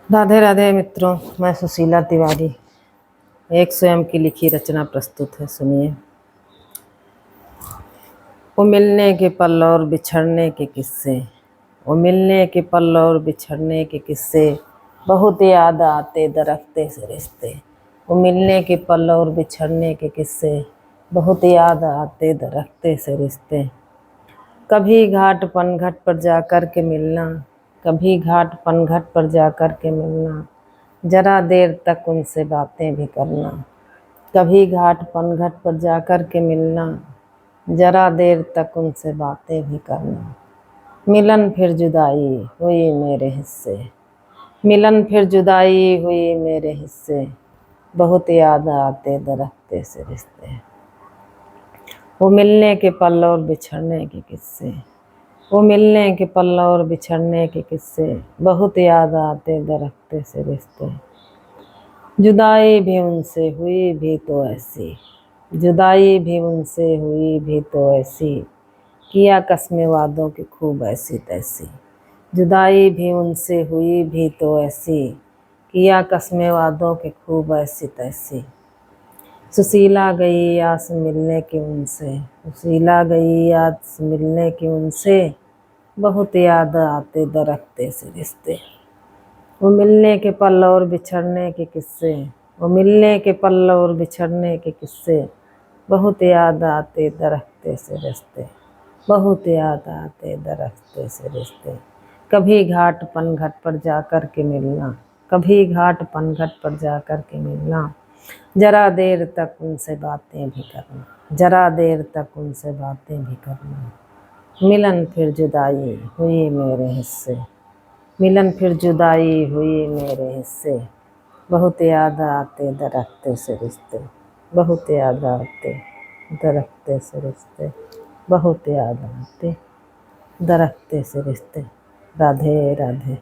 राधे राधे मित्रों, मैं सुशीला तिवारी एक स्वयं की लिखी रचना प्रस्तुत है। सुनिए। वो मिलने के पल और बिछड़ने के किस्से, वो मिलने के पल और बिछड़ने के किस्से, बहुत याद आते दरख्ते से रिश्ते। वो मिलने के पल और बिछड़ने के किस्से, बहुत याद आते दरख्ते से रिश्ते। कभी घाट पनघट पर जा कर के मिलना, कभी घाट पनघट पर जा कर के मिलना, जरा देर तक उनसे बातें भी करना। कभी घाट पनघट पर जा कर के मिलना, जरा देर तक उनसे बातें भी करना। मिलन फिर जुदाई हुई मेरे हिस्से, मिलन फिर जुदाई हुई मेरे हिस्से, बहुत याद आते दरख्ते से रिश्ते। वो मिलने के पल और बिछड़ने के किस्से, वो मिलने के पल और बिछड़ने के किस्से, बहुत याद आते दरख्ते से रिश्ते। जुदाई भी उनसे हुई भी तो ऐसी, जुदाई भी उनसे हुई भी तो ऐसी, किया कसमें वादों की खूब ऐसी तैसी। जुदाई भी उनसे हुई भी तो ऐसी, किया कसमें वादों की खूब ऐसी तैसी। सुशीला गई आस मिलने की उनसे, सुशीला गई आस मिलने की उनसे, बहुत याद आते दरख्ते से रिश्ते। वो मिलने के पल और बिछड़ने के किस्से, वो मिलने के पल और बिछड़ने के किस्से, बहुत याद आते दरख्ते से रिश्ते, बहुत याद आते दरख्ते से रिश्ते। कभी घाट पनघट पर जा कर के मिलना, कभी घाट पनघट पर जा कर के मिलना, जरा देर तक उनसे बातें भी करना, जरा देर तक उनसे बातें भी करना। मिलन फिर जुदाई हुई मेरे हिस्से, मिलन फिर जुदाई हुई मेरे हिस्से, बहुत याद आते दरख्ते से रिश्ते, बहुत याद आते दरख्ते से रिश्ते, बहुत याद आते दरख्ते से रिश्ते। राधे राधे।